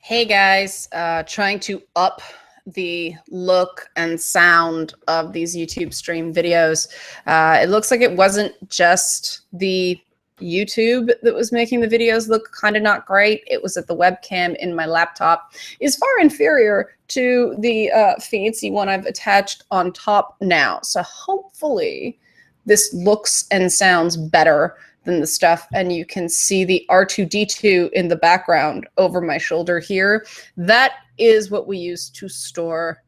Hey guys, trying to up the look and sound of these YouTube stream videos. It looks like it wasn't just the YouTube that was making the videos look kind of not great. It was that the webcam in my laptop is far inferior to the fancy one I've attached on top now. So hopefully this looks and sounds better than the stuff, and you can see the R2-D2 in the background over my shoulder here. That is what we use to store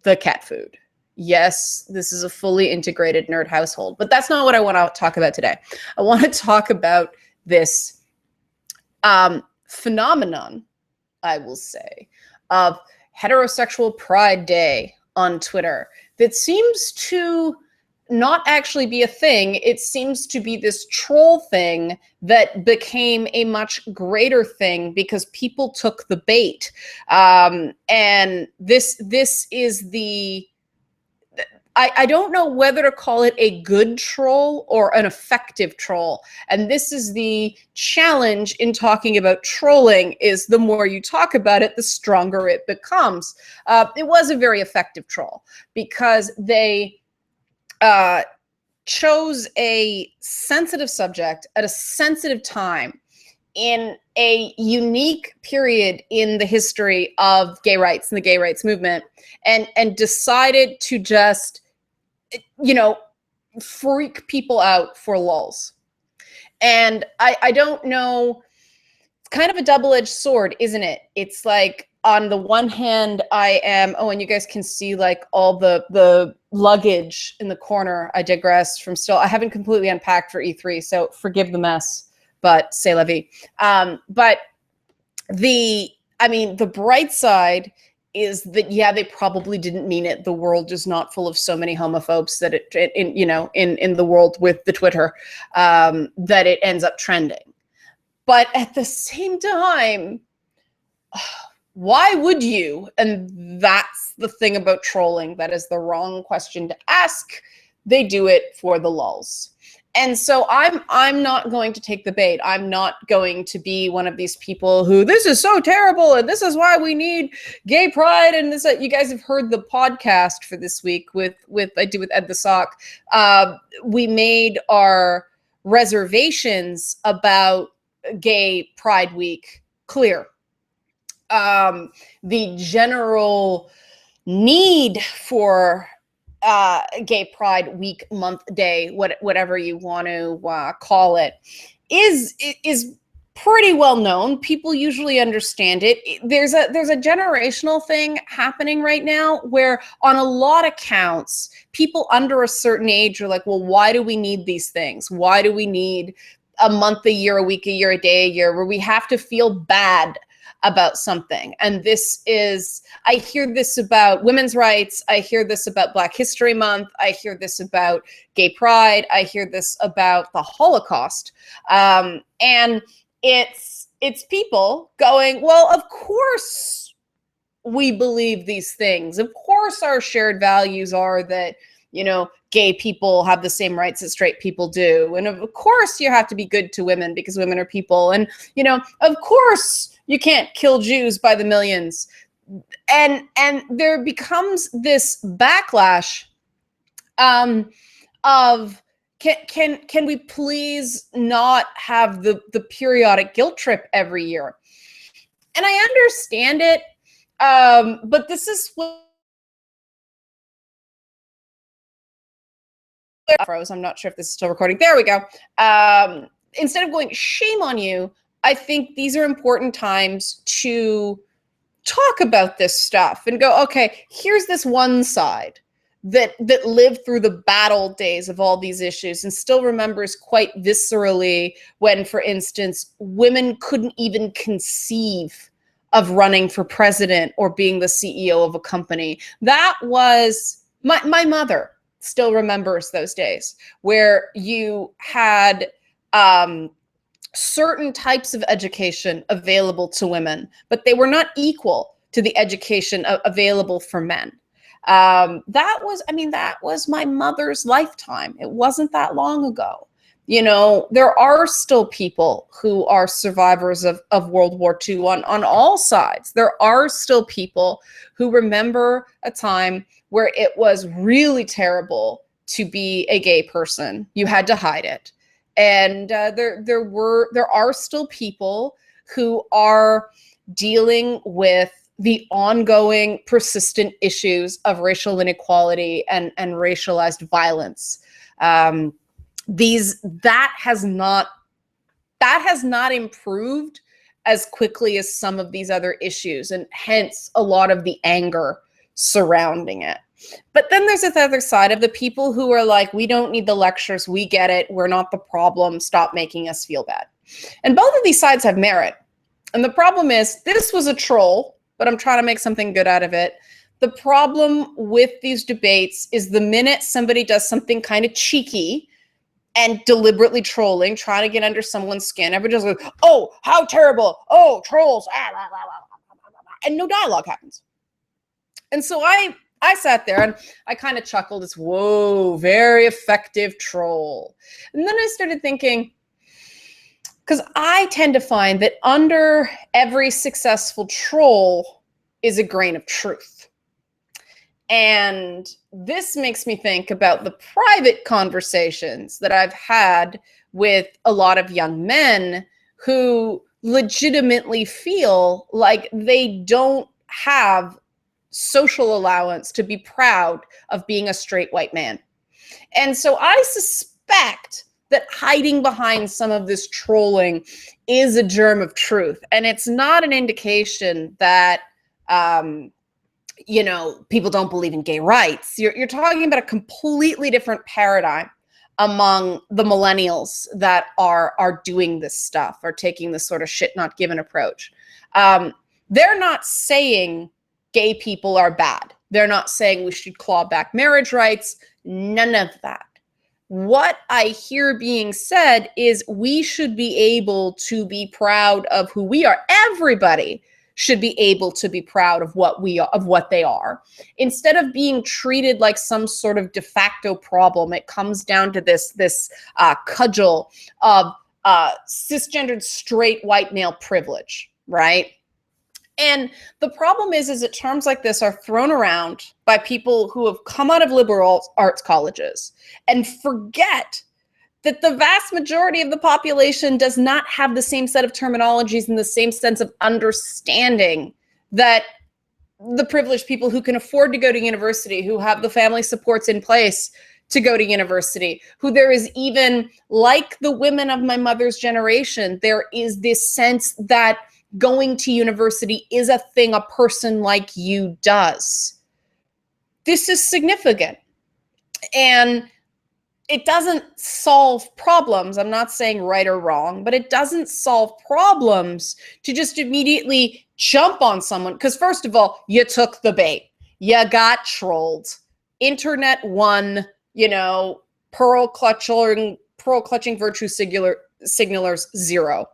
the cat food. Yes, this is a fully integrated nerd household, but that's not what I want to talk about today. I want to talk about this phenomenon, I will say, of heterosexual pride day on Twitter that seems to not actually be a thing. It seems to be this troll thing that became a much greater thing because people took the bait. And this is the, I don't know whether to call it a good troll or an effective troll. And this is the challenge in talking about trolling, is the more you talk about it, the stronger it becomes. It was a very effective troll because they chose a sensitive subject at a sensitive time in a unique period in the history of gay rights and the gay rights movement, and decided to just, freak people out for lulz. And I don't know, it's kind of a double-edged sword, isn't it? It's like, on the one hand, I am, and you guys can see like all the luggage in the corner. I digress from I haven't completely unpacked for E3, so forgive the mess, but c'est la vie. But the bright side is that, yeah, they probably didn't mean it. The world is not full of so many homophobes that in the world with the Twitter, that it ends up trending. But at the same time, why would you? And that's the thing about trolling. That is the wrong question to ask. They do it for the lulz. And so I'm not going to take the bait. I'm not going to be one of these people who, this is so terrible and this is why we need gay pride. And this, you guys have heard the podcast for this week with I do with Ed the Sock. We made our reservations about Gay Pride Week clear. The general need for Gay Pride Week, month, day, whatever you want to call it, is pretty well known. People usually understand it. There's a generational thing happening right now where, on a lot of counts, people under a certain age are like, well, why do we need these things? Why do we need a month, a year, a week, a year, a day, a year, where we have to feel bad about something? And this is, I hear this about women's rights. I hear this about Black History Month. I hear this about gay pride. I hear this about the Holocaust. And it's people going, well, of course we believe these things. Of course our shared values are that, gay people have the same rights that straight people do. And of course you have to be good to women because women are people. And, of course you can't kill Jews by the millions. And there becomes this backlash of, can we please not have the periodic guilt trip every year? And I understand it, but this is what froze. I'm not sure if this is still recording. There we go. Instead of going, shame on you, I think these are important times to talk about this stuff and go, okay, here's this one side that lived through the battle days of all these issues and still remembers quite viscerally when, for instance, women couldn't even conceive of running for president or being the CEO of a company. That was, my mother still remembers those days where you had certain types of education available to women, but they were not equal to the education available for men. That was my mother's lifetime. It wasn't that long ago. There are still people who are survivors of World War II on all sides. There are still people who remember a time where it was really terrible to be a gay person. You had to hide it. And there are still people who are dealing with the ongoing persistent issues of racial inequality and racialized violence. That has not improved as quickly as some of these other issues, and hence a lot of the anger surrounding it. But then there's this other side of the people who are like, we don't need the lectures, we get it, we're not the problem, stop making us feel bad. And both of these sides have merit. And the problem is, this was a troll, but I'm trying to make something good out of it. The problem with these debates is the minute somebody does something kind of cheeky and deliberately trolling, trying to get under someone's skin, everybody just goes, oh, how terrible, oh, trolls, and no dialogue happens. And so I sat there and I kind of chuckled, it's, whoa, very effective troll. And then I started thinking, because I tend to find that under every successful troll is a grain of truth. And this makes me think about the private conversations that I've had with a lot of young men who legitimately feel like they don't have social allowance to be proud of being a straight white man. And so I suspect that hiding behind some of this trolling is a germ of truth. And it's not an indication that, people don't believe in gay rights. You're talking about a completely different paradigm among the millennials that are doing this stuff, are taking this sort of shit not given approach. They're not saying gay people are bad. They're not saying we should claw back marriage rights. None of that. What I hear being said is we should be able to be proud of who we are. Everybody should be able to be proud of what they are. Instead of being treated like some sort of de facto problem, it comes down to this cudgel of cisgendered straight white male privilege, right? And the problem is that terms like this are thrown around by people who have come out of liberal arts colleges and forget that the vast majority of the population does not have the same set of terminologies and the same sense of understanding that the privileged people who can afford to go to university, who have the family supports in place to go to university, who there is even, like the women of my mother's generation, there is this sense that going to university is a thing a person like you does. This is significant. And it doesn't solve problems. I'm not saying right or wrong, but it doesn't solve problems to just immediately jump on someone. Because first of all, you took the bait. You got trolled. Internet won, pearl clutching virtue signalers 0.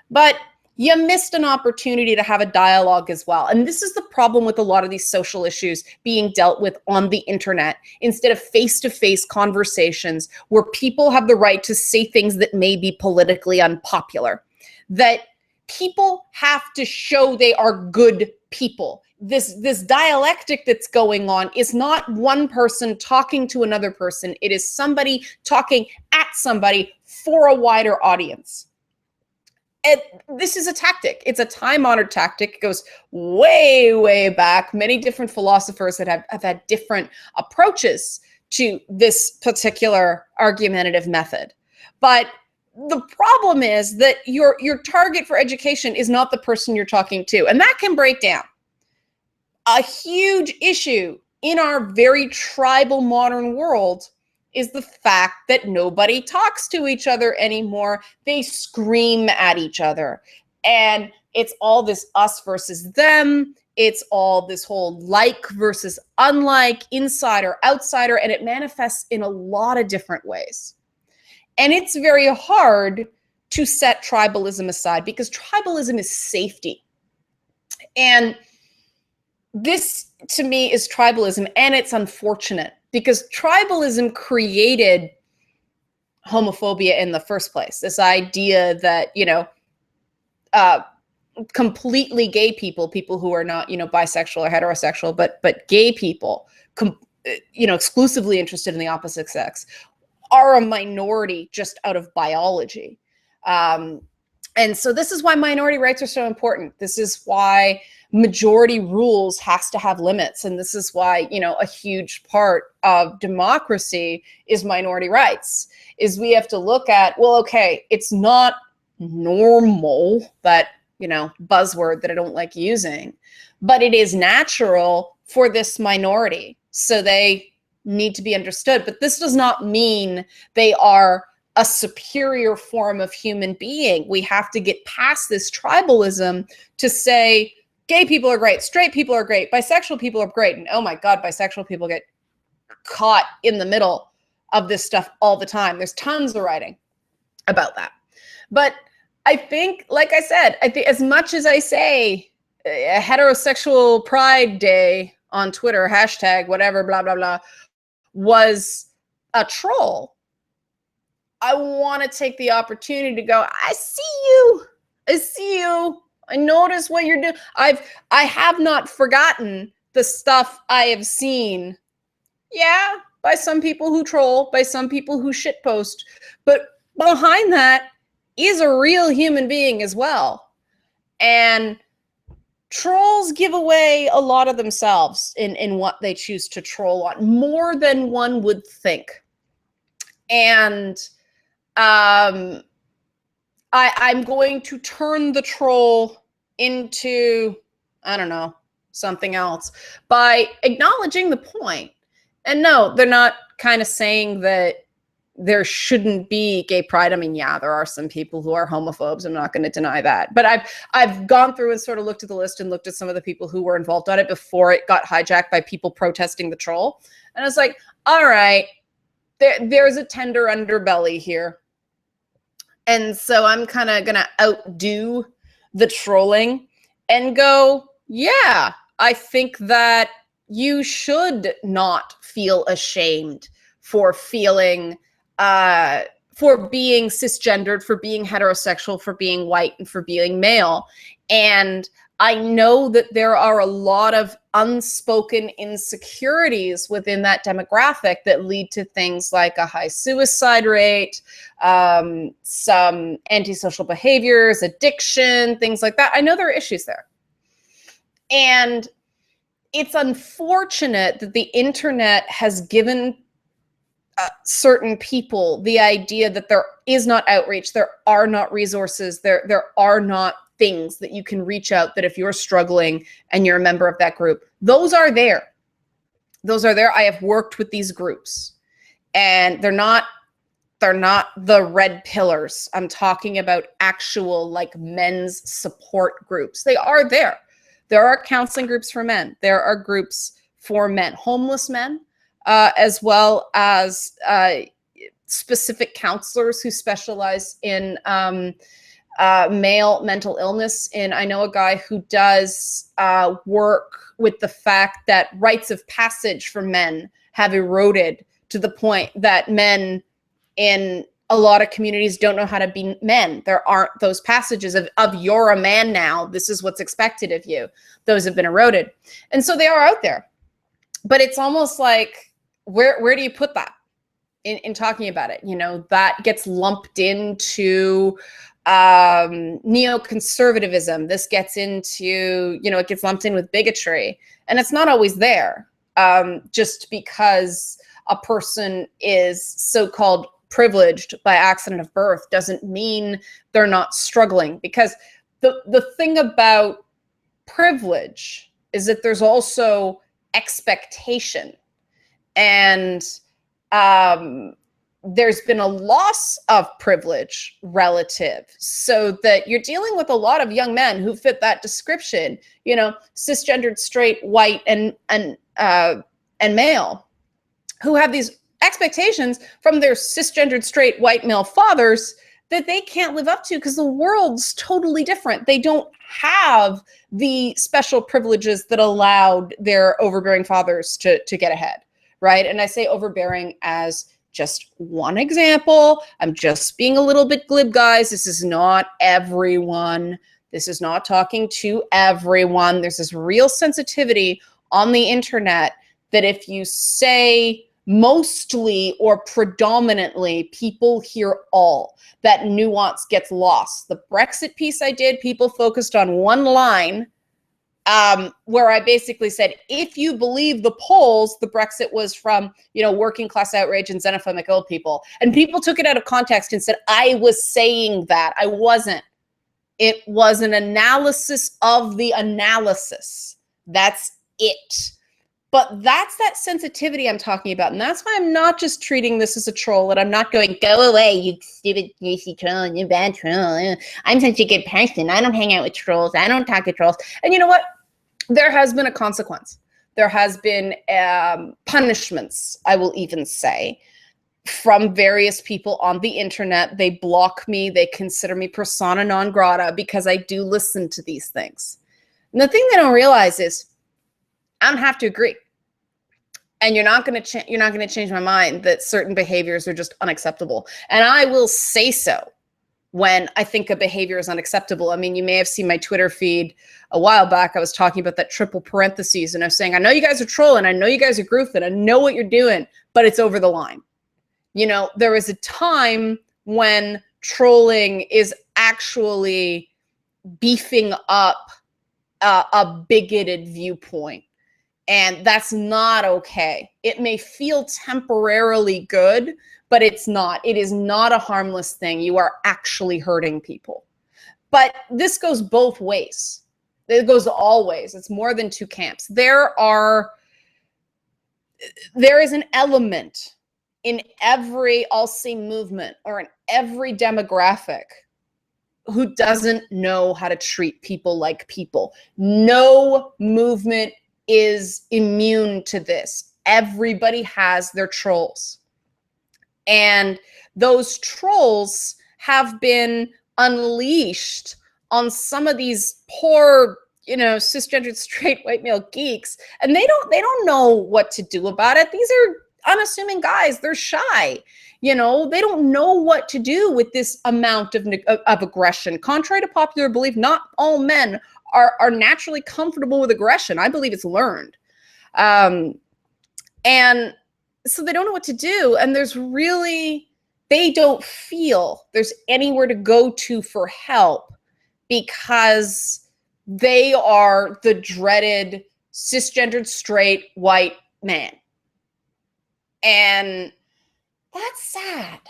But you missed an opportunity to have a dialogue as well. And this is the problem with a lot of these social issues being dealt with on the internet, instead of face-to-face conversations where people have the right to say things that may be politically unpopular, that people have to show they are good people. This dialectic that's going on is not one person talking to another person. It is somebody talking at somebody for a wider audience. And this is a tactic. It's a time-honored tactic. It goes way, way back. Many different philosophers that have had different approaches to this particular argumentative method. But the problem is that your target for education is not the person you're talking to. And that can break down. A huge issue in our very tribal modern world is the fact that nobody talks to each other anymore. They scream at each other. And it's all this us versus them. It's all this whole like versus unlike, insider, outsider, and it manifests in a lot of different ways. And it's very hard to set tribalism aside because tribalism is safety. And this, to me, is tribalism, and it's unfortunate because tribalism created homophobia in the first place. This idea that, completely gay people, people who are not, bisexual or heterosexual, but gay people, exclusively interested in the opposite sex, are a minority just out of biology. And so this is why minority rights are so important. This is why majority rules has to have limits. And this is why, a huge part of democracy is minority rights, is we have to look at, well, okay, it's not normal, that, buzzword that I don't like using, but it is natural for this minority. So they need to be understood. But this does not mean they are a superior form of human being. We have to get past this tribalism to say gay people are great, straight people are great, bisexual people are great. And oh my God, bisexual people get caught in the middle of this stuff all the time. There's tons of writing about that. But I think, like I said, I think as much as I say a heterosexual pride day on Twitter, hashtag whatever, blah, blah, blah, was a troll, I want to take the opportunity to go, I see you. I see you. I notice what you're doing. I have not forgotten the stuff I have seen. Yeah, by some people who troll, by some people who shitpost, but behind that is a real human being as well. And trolls give away a lot of themselves in what they choose to troll on, more than one would think. And I'm going to turn the troll into, I don't know, something else by acknowledging the point. And no, they're not kind of saying that there shouldn't be gay pride. I mean, yeah, there are some people who are homophobes. I'm not going to deny that. But I've gone through and sort of looked at the list and looked at some of the people who were involved on it before it got hijacked by people protesting the troll. And I was like, all right, there's a tender underbelly here. And so I'm kind of going to outdo the trolling and go, yeah, I think that you should not feel ashamed for feeling for being cisgendered, for being heterosexual, for being white, and for being male. And I know that there are a lot of unspoken insecurities within that demographic that lead to things like a high suicide rate, some antisocial behaviors, addiction, things like that. I know there are issues there. And it's unfortunate that the internet has given certain people the idea that there is not outreach, there are not resources, there are not things that you can reach out, that if you're struggling and you're a member of that group, those are there. Those are there. I have worked with these groups, and they're not the red pillars. I'm talking about actual like men's support groups. They are there. There are counseling groups for men. There are groups for men, homeless men, as well as specific counselors who specialize in male mental illness. And I know a guy who does work with the fact that rites of passage for men have eroded to the point that men in a lot of communities don't know how to be men. There aren't those passages of you're a man now, this is what's expected of you. Those have been eroded. And so they are out there. But it's almost like, where do you put that in talking about it? You know, that gets lumped into neoconservatism. This gets into, you know, it gets lumped in with bigotry. And it's not always there. Just because a person is so-called privileged by accident of birth doesn't mean they're not struggling. Because the thing about privilege is that there's also expectation. And there's been a loss of privilege relative, so that you're dealing with a lot of young men who fit that description, you know, cisgendered, straight, white, and male, who have these expectations from their cisgendered, straight, white, male fathers that they can't live up to because the world's totally different. They don't have the special privileges that allowed their overbearing fathers to get ahead, right? And I say overbearing as Just one example. I'm just being a little bit glib, guys. This is not everyone. This is not talking to everyone. There's this real sensitivity on the internet that if you say mostly or predominantly, people hear all. That nuance gets lost. The Brexit piece I did, people focused on one line where I basically said, if you believe the polls, the Brexit was from, working class outrage and xenophobic old people. And people took it out of context and said, I was saying that. I wasn't. It was an analysis of the analysis. That's it. But that's that sensitivity I'm talking about. And that's why I'm not just treating this as a troll, and I'm not going, go away, you stupid, juicy troll, you bad troll. I'm such a good person. I don't hang out with trolls. I don't talk to trolls. And you know what? There has been a consequence. There has been punishments, I will even say, from various people on the internet. They block me. They consider me persona non grata because I do listen to these things. And the thing they don't realize is I don't have to agree. And you're not going to change my mind that certain behaviors are just unacceptable. And I will say so when I think a behavior is unacceptable. I mean, you may have seen my Twitter feed a while back. I was talking about that triple parentheses, and I was saying, I know you guys are trolling. I know you guys are goofing. I know what you're doing, but it's over the line. There was a time when trolling is actually beefing up a bigoted viewpoint. And that's not okay. It may feel temporarily good, but it's not. It is not a harmless thing. You are actually hurting people. But this goes both ways. It goes all ways. It's more than two camps. There is an element in every, I'll say, movement or in every demographic who doesn't know how to treat people like people. No movement is immune to this. Everybody has their trolls. And those trolls have been unleashed on some of these poor, cisgendered straight white male geeks. And they don't know what to do about it. These are unassuming guys. They're shy. They don't know what to do with this amount of aggression. Contrary to popular belief, not all men are naturally comfortable with aggression. I believe it's learned. And so they don't know what to do. And they don't feel there's anywhere to go to for help because they are the dreaded cisgendered straight white man. And that's sad.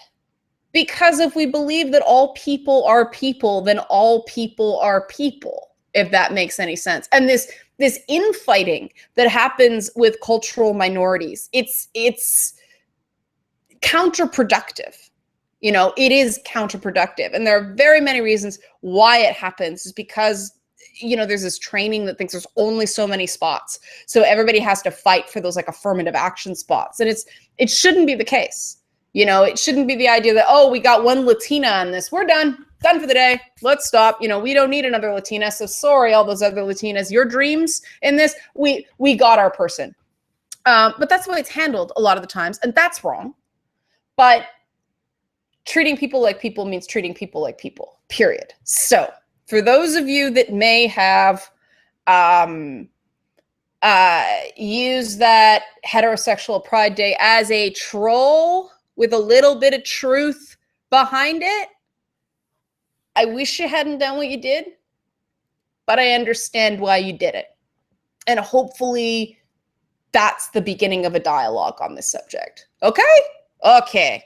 Because if we believe that all people are people, then all people are people. If that makes any sense. And this infighting that happens with cultural minorities, it's counterproductive. It is counterproductive. And there are very many reasons why it happens. Is because, there's this training that thinks there's only so many spots. So everybody has to fight for those affirmative action spots. And it shouldn't be the case. It shouldn't be the idea that, oh, we got one Latina on this. We're done for the day. Let's stop. We don't need another Latina. So sorry, all those other Latinas, your dreams in this, we got our person. But that's the way it's handled a lot of the times. And that's wrong. But treating people like people means treating people like people, period. So for those of you that may have used that heterosexual Pride Day as a troll with a little bit of truth behind it, I wish you hadn't done what you did, but I understand why you did it. And hopefully that's the beginning of a dialogue on this subject. Okay? Okay.